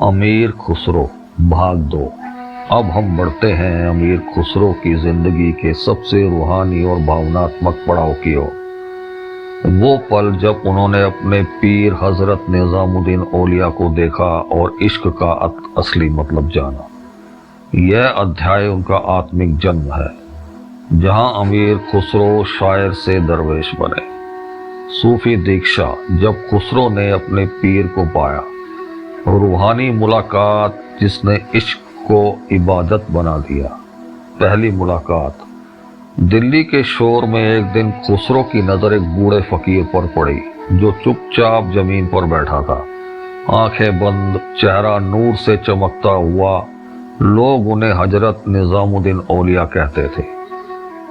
امیر خسرو بھاگ دو۔ اب ہم بڑھتے ہیں امیر خسرو کی زندگی کے سب سے روحانی اور بھاوناتمک پڑاؤ کی اور۔ وہ پل جب انہوں نے اپنے پیر حضرت نظام الدین اولیاء کو دیکھا اور عشق کا اصلی مطلب جانا۔ یہ ادھیائے ان کا آتمک جنم ہے، جہاں امیر خسرو شاعر سے درویش بنے۔ صوفی دیکشا جب خسرو نے اپنے پیر کو پایا، روحانی ملاقات جس نے عشق کو عبادت بنا دیا۔ پہلی ملاقات دلی کے شور میں ایک دن خسرو کی نظر ایک بوڑھے فقیر پر پڑی جو چپ چاپ زمین پر بیٹھا تھا، آنکھیں بند، چہرہ نور سے چمکتا ہوا۔ لوگ انہیں حضرت نظام الدین اولیاء کہتے تھے۔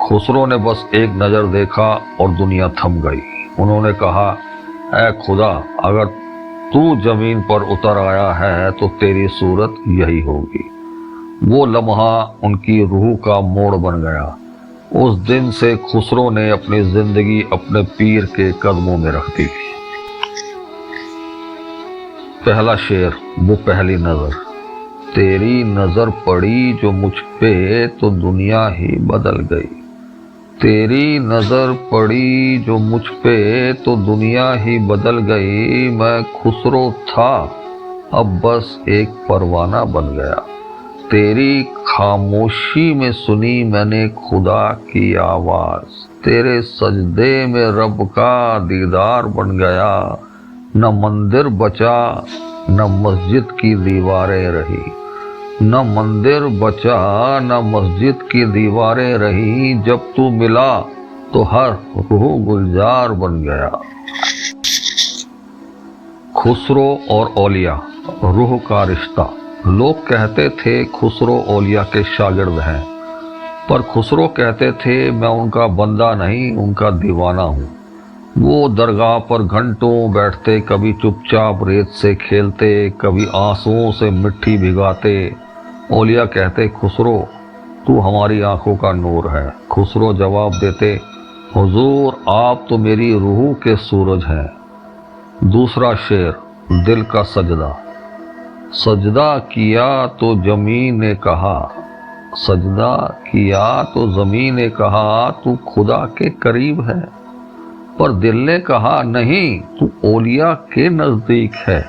خسرو نے بس ایک نظر دیکھا اور دنیا تھم گئی۔ انہوں نے کہا، اے خدا، اگر تو زمین پر اتر آیا ہے تو تیری صورت یہی ہوگی۔ وہ لمحہ ان کی روح کا موڑ بن گیا۔ اس دن سے خسرو نے اپنی زندگی اپنے پیر کے قدموں میں رکھ دی۔ پہلا شعر، وہ پہلی نظر۔ تیری نظر پڑی جو مجھ پہ تو دنیا ہی بدل گئی۔ تیری نظر پڑی جو مجھ پہ تو دنیا ہی بدل گئی۔ میں خسرو تھا اب بس ایک پروانہ بن گیا۔ تیری خاموشی میں سنی میں نے خدا کی آواز۔ تیرے سجدے میں رب کا دیدار بن گیا۔ نہ مندر بچا نہ مسجد کی دیواریں رہی۔ نہ مندر بچا نہ مسجد کی دیواریں رہی۔ جب تو ملا تو ہر روح گلزار بن گیا۔ خسرو اور اولیاء، روح کا رشتہ۔ لوگ کہتے تھے خسرو اولیاء کے شاگرد ہیں، پر خسرو کہتے تھے میں ان کا بندہ نہیں، ان کا دیوانہ ہوں۔ وہ درگاہ پر گھنٹوں بیٹھتے، کبھی چپ چاپ ریت سے کھیلتے، کبھی آنسوؤں سے مٹی بھگاتے۔ اولیاء کہتے، خسرو تو ہماری آنکھوں کا نور ہے۔ خسرو جواب دیتے، حضور آپ تو میری روح کے سورج ہیں۔ دوسرا شعر، دل کا سجدہ۔ سجدہ کیا تو زمین نے کہا، سجدہ کیا تو زمین نے کہا تو خدا کے قریب ہے، پر دل نے کہا نہیں تو اولیاء کے نزدیک ہے۔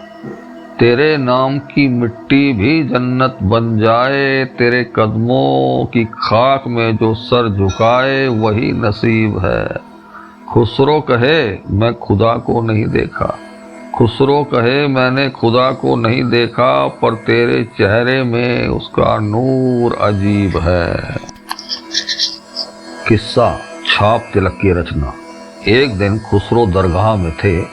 تیرے نام کی مٹی بھی جنت بن جائے، تیرے قدموں کی خاک میں جو سر جھکائے وہی نصیب ہے۔ خسرو کہے میں خدا کو نہیں دیکھا، خسرو کہے میں نے خدا کو نہیں دیکھا، پر تیرے چہرے میں اس کا نور عجیب ہے۔ قصہ چھاپ تلک کی رچنا۔ ایک دن خسرو درگاہ میں تھے۔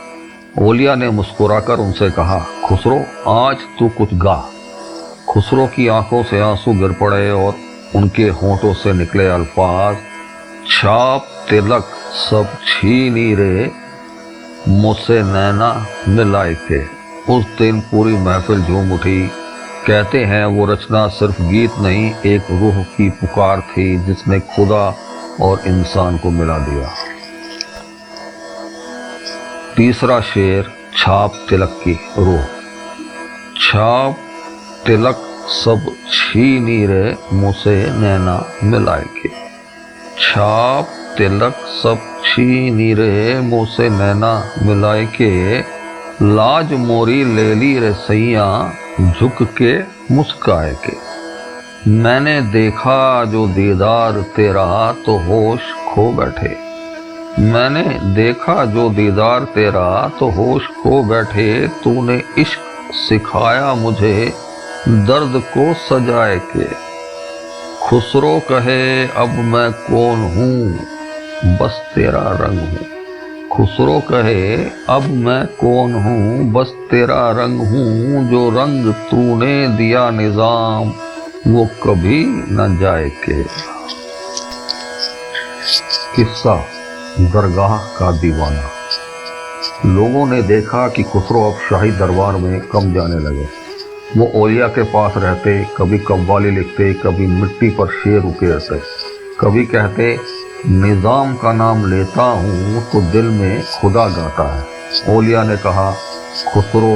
اولیاء نے مسکرا کر ان سے کہا، خسرو آج تو کچھ گا۔ خسرو کی آنکھوں سے آنسو گر پڑے اور ان کے ہونٹوں سے نکلے الفاظ، چھاپ تلک سب چھینی رے مجھ سے نینا ملائے کے۔ اس دن پوری محفل جھوم اٹھی۔ کہتے ہیں وہ رچنا صرف گیت نہیں، ایک روح کی پکار تھی جس نے خدا اور انسان کو ملا دیا۔ تیسرا شعر، چھاپ تلک کی روح۔ چھاپ تلک سب چھینی رے منہ سے نینا ملائے کے۔ چھاپ تلک سب چھینی رے منہ سے نینا ملائے کے، لاج موری لے لی رے سیاں جھک کے مسکائے کے۔ میں نے دیکھا جو دیدار تیرا تو ہوش کھو بیٹھے۔ میں نے دیکھا جو دیدار تیرا تو ہوش کھو بیٹھے، تو نے عشق سکھایا مجھے درد کو سجائے کے۔ خسرو کہے اب میں کون ہوں بس تیرا رنگ ہوں۔ خسرو کہے اب میں کون ہوں بس تیرا رنگ ہوں، جو رنگ تو نے دیا نظام وہ کبھی نہ جائے کے۔ قصہ درگاہ کا دیوانہ۔ لوگوں نے دیکھا کہ خسرو اب شاہی دربار میں کم جانے لگے۔ وہ اولیاء کے پاس رہتے، کبھی قوالی لکھتے، کبھی مٹی پر شعر اکیرتے، کبھی کہتے نظام کا نام لیتا ہوں تو دل میں خدا گاتا ہے۔ اولیاء نے کہا، خسرو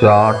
4